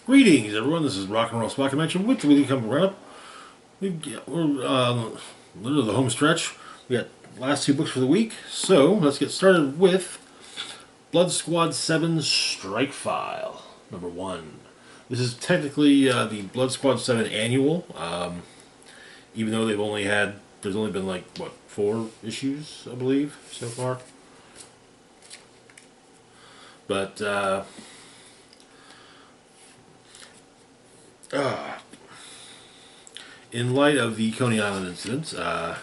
Greetings, everyone. This is Rock and Roll Spot Convention with the Weekly Comic Roundup. We're literally the home stretch. We got the last two books for the week, so let's get started with Blood Squad 7 Strikefile, number 1. This is technically the Blood Squad 7 annual, even though there's only been like, what, 4 issues, I believe, so far. But, in light of the Coney Island incident, and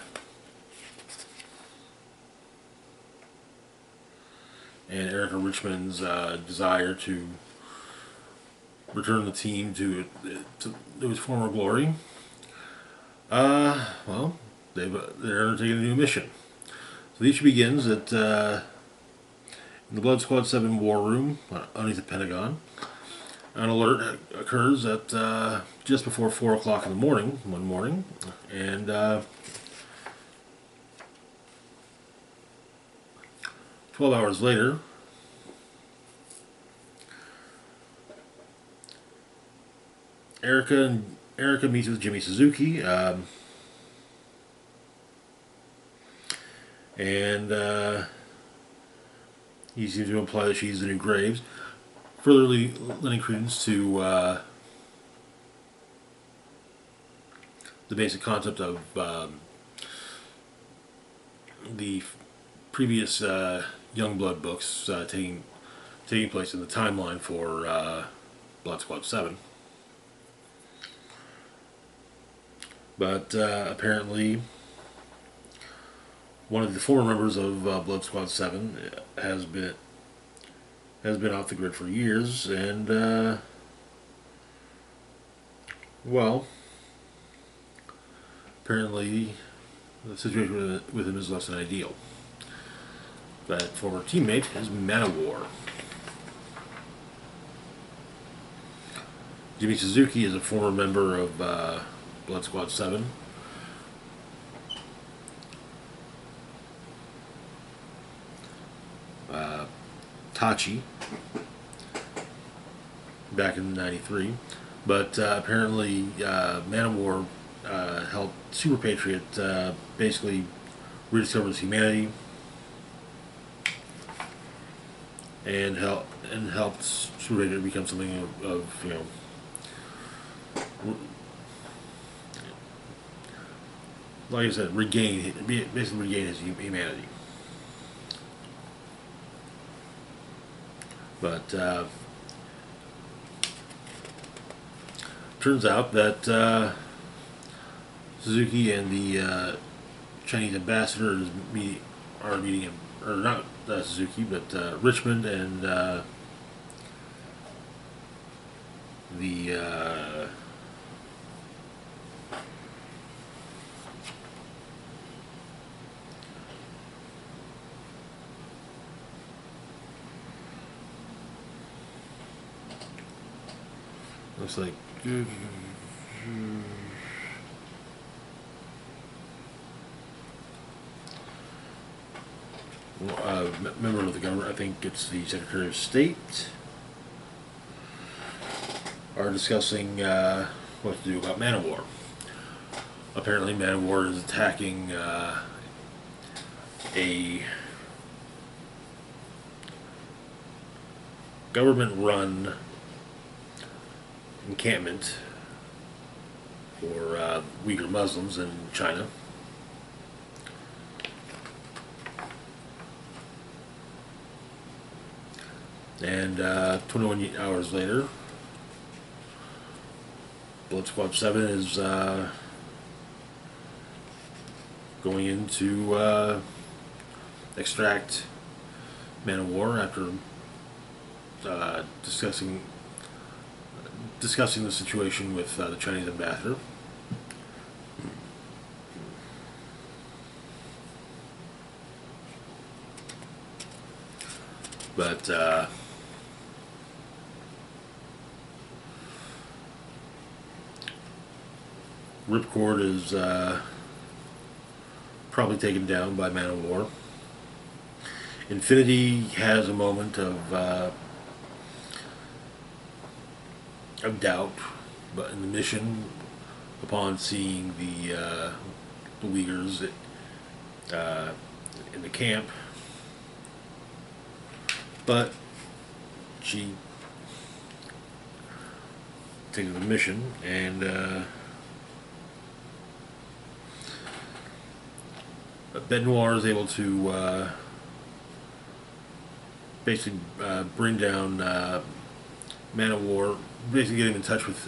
Erica Richmond's desire to return the team to its former glory, well, they're undertaking a new mission. So the issue begins in the Blood Squad 7 War Room underneath the Pentagon. An alert occurs at just before 4 o'clock in the morning, one morning, and 12 hours later, Erica meets with Jimmy Suzuki, and he seems to imply that she's the new Graves, further lending credence to the basic concept of the previous Youngblood books taking place in the timeline for Blood Squad 7. But apparently, one of the former members of Blood Squad 7 has been off the grid for years, and well, apparently the situation with him is less than ideal. That former teammate is Man-O-War. Jimmy Suzuki is a former member of Blood Squad 7. Tachi, back in '93, but apparently Man-O-War helped Super Patriot basically rediscover his humanity and helped Super Patriot become something of like I said, basically regain his humanity. But turns out that Suzuki and the Chinese ambassador are meeting, or not Suzuki, but Richmond and the looks like member of the government, I think it's the Secretary of State, are discussing what to do about Man-O-War. Apparently Man-O-War is attacking a government-run encampment for Uyghur Muslims in China. And 21 hours later, Blood Squad 7 is going in to extract Man-O-War after discussing the situation with the Chinese ambassador. But Ripcord is probably taken down by Man-O-War. Infinity has a moment of of doubt, but in the mission, upon seeing the Uyghurs uh, in the camp, but she takes the mission, and Ben Noir is able to basically bring down Man of War, basically get him in touch with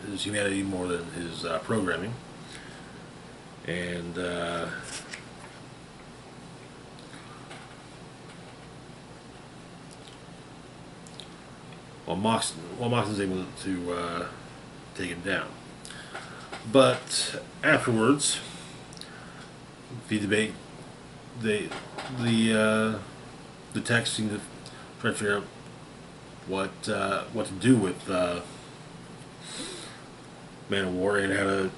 his humanity more than his programming. And while Moxon's able to take him down. But afterwards, the debate, the text seem to try to figure out what to do with Man of War and how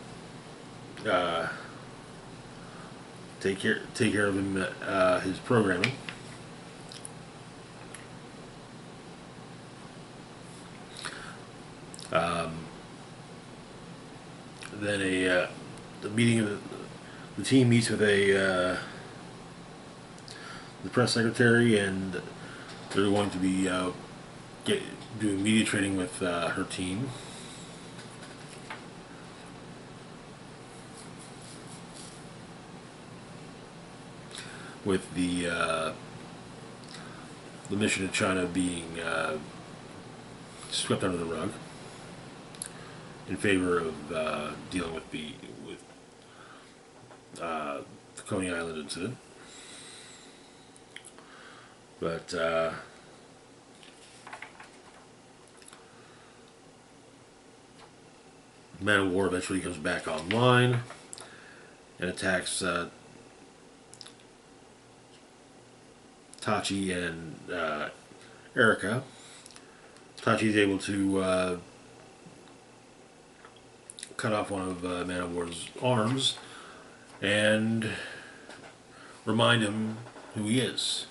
to take care of him, his programming. Then the meeting of the team meets with the press secretary, and they're going to be doing media training with her team. With the mission to China being swept under the rug in favor of dealing with the Coney Island incident. But Man of War eventually comes back online and attacks Tachi and Erica. Tachi is able to cut off one of Man of War's arms and remind him who he is.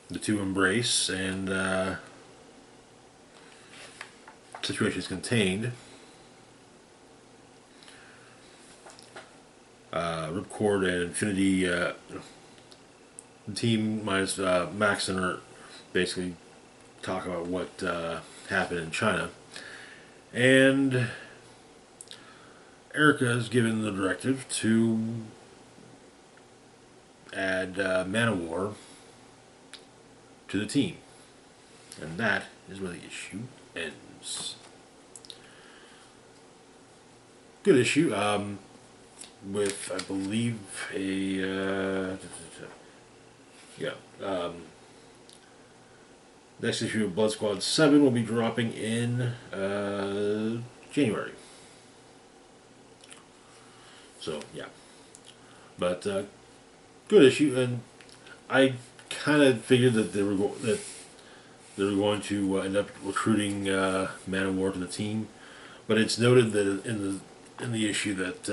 The two embrace, and situation is contained. Ripcord and Infinity, the team minus Maxon, are basically talk about what happened in China. And Erica is given the directive to add Man of War to the team. And that is where the issue ends. Good issue. With, I believe, a next issue of Blood Squad 7 will be dropping in January. So yeah, but good issue, and I kind of figured that they were going to end up recruiting Man of War to the team, but it's noted that in the issue that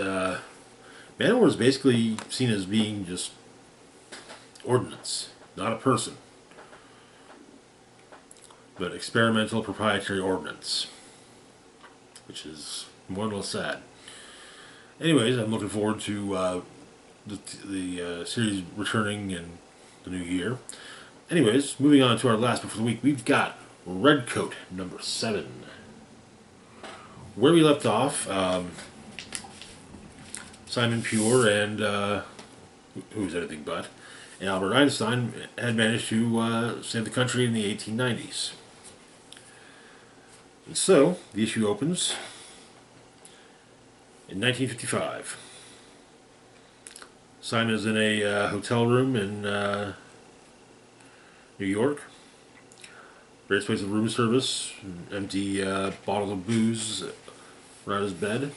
Man of War is basically seen as being just ordnance, not a person, but experimental proprietary ordnance, which is more than less sad. Anyways, I'm looking forward to the series returning in the new year. Anyways, moving on to our last book for the week, we've got Redcoat number 7. Where we left off, Simon Pure and who's anything but, and Albert Einstein had managed to save the country in the 1890s. And so, the issue opens in 1955. Simon is in a hotel room in New York. Various places of room service, empty bottles of booze around his bed.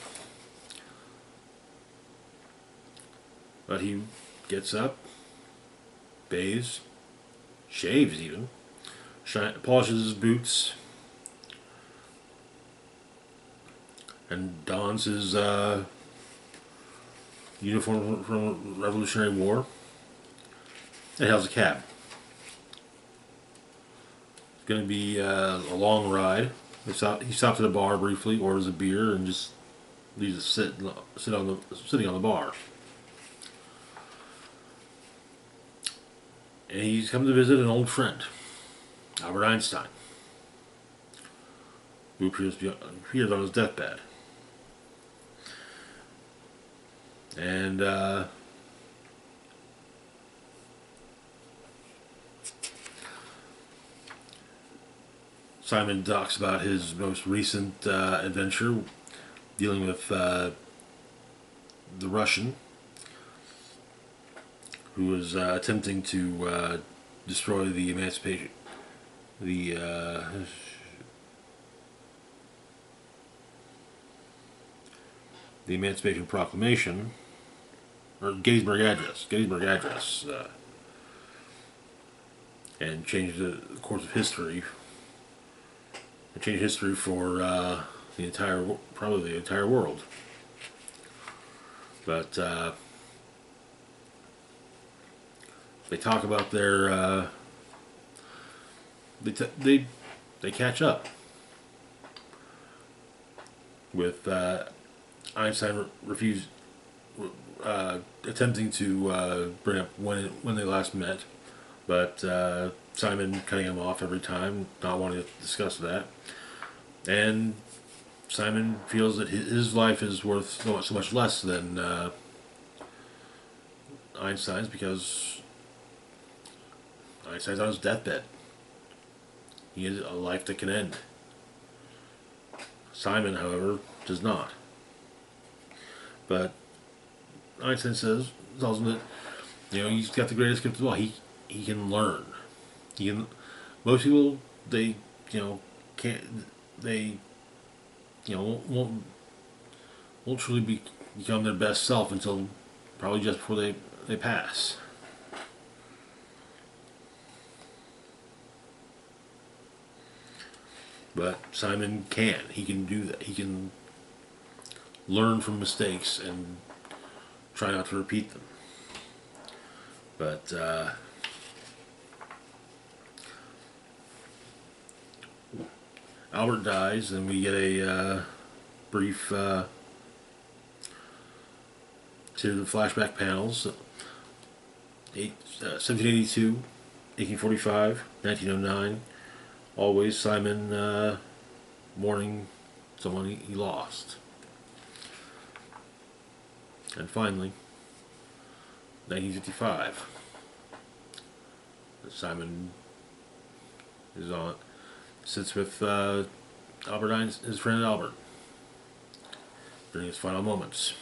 But he gets up, bathes, shaves even, polishes his boots, and dons his uniform from the Revolutionary War, and hails a cab. going to be a long ride. He stops at a bar briefly, orders a beer, and just leaves it sitting on the bar. And he's come to visit an old friend, Albert Einstein, who appears on his deathbed. And Simon talks about his most recent adventure dealing with the Russian who was attempting to destroy the the uh, the Emancipation Proclamation, or Gettysburg Address, and changed the course of history. It changed history for probably the entire world. But they talk about their they catch up with Einstein attempting to bring up when they last met, but Simon cutting him off every time, not wanting to discuss that, and Simon feels that his life is worth so much less than Einstein's, because Einstein's on his deathbed. He has a life that can end. Simon, however, does not. But Einstein tells him that he's got the greatest gift of all. He can learn. Most people, they can't, they won't truly become their best self until probably just before they pass. But Simon can. He can do that. He can learn from mistakes and try not to repeat them. But Albert dies, and we get a brief series of flashback panels. 1782, 1845, 1909. Always Simon mourning someone he lost. And finally, 1955. Simon sits with Albert Einstein, his friend Albert, during his final moments.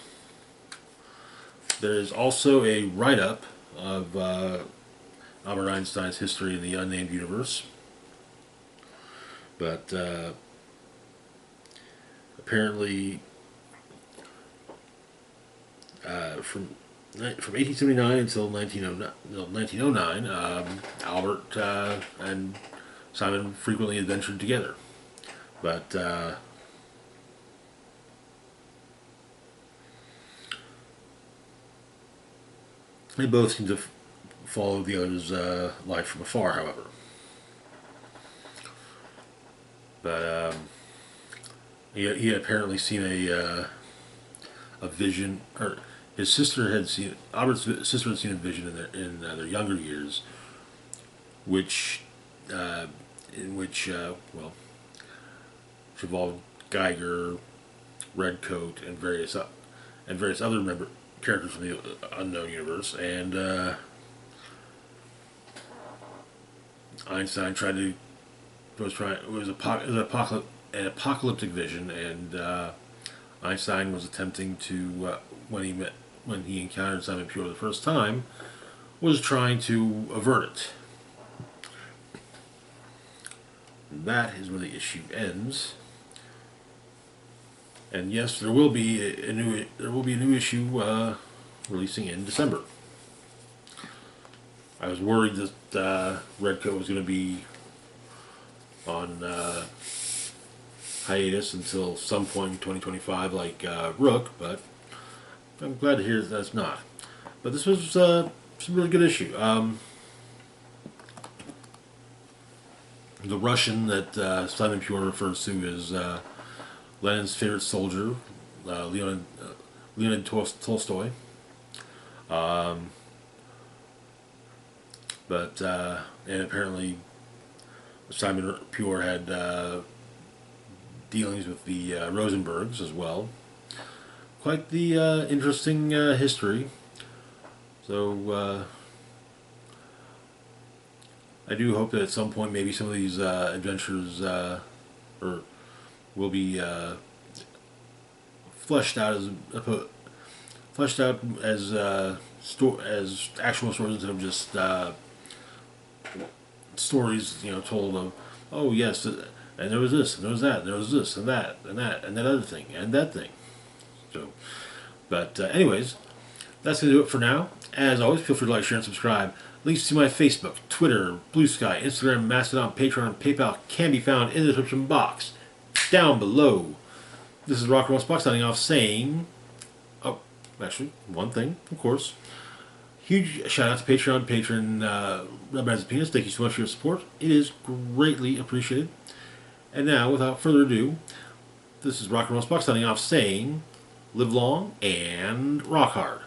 There is also a write-up of Albert Einstein's history in the unnamed universe, but apparently from 1879 until 1909, Albert and Simon frequently adventured together, but they both seem to follow the other's life from afar, however. But he had apparently seen a vision, or his sister had seen, Albert's sister had seen a vision in their younger years, which involved Geiger, Redcoat, and various other characters from the unknown universe, and Einstein it was an apocalyptic vision, and Einstein was attempting to when he encountered Simon Pure the first time, was trying to avert it. And that is where the issue ends. And yes, there will be a new issue releasing in December. I was worried that Redcoat was going to be on hiatus until some point in 2025, like Rook, but I'm glad to hear that that's not. But this was a really good issue. the Russian that Simon Pure refers to as Lenin's favorite soldier, Leonid Tolstoy. But and apparently Simon Pure had dealings with the Rosenbergs as well. Quite the interesting history. So I do hope that at some point maybe some of these adventures will be fleshed out as actual stories instead of just stories, told of, oh yes, and there was this, and there was that, and there was this, and that, and that, and that other thing, and that thing. So, but anyways, that's going to do it for now. As always, feel free to like, share, and subscribe. Links to my Facebook, Twitter, Blue Sky, Instagram, Mastodon, Patreon, and PayPal can be found in the description box down below. This is Rock and Roll Spock signing off saying, oh, actually, one thing, of course. Huge shout out to Patreon patron Red Man's Penis. Thank you so much for your support. It is greatly appreciated. And now, without further ado, this is Rock and Roll Spock signing off saying, live long and rock hard.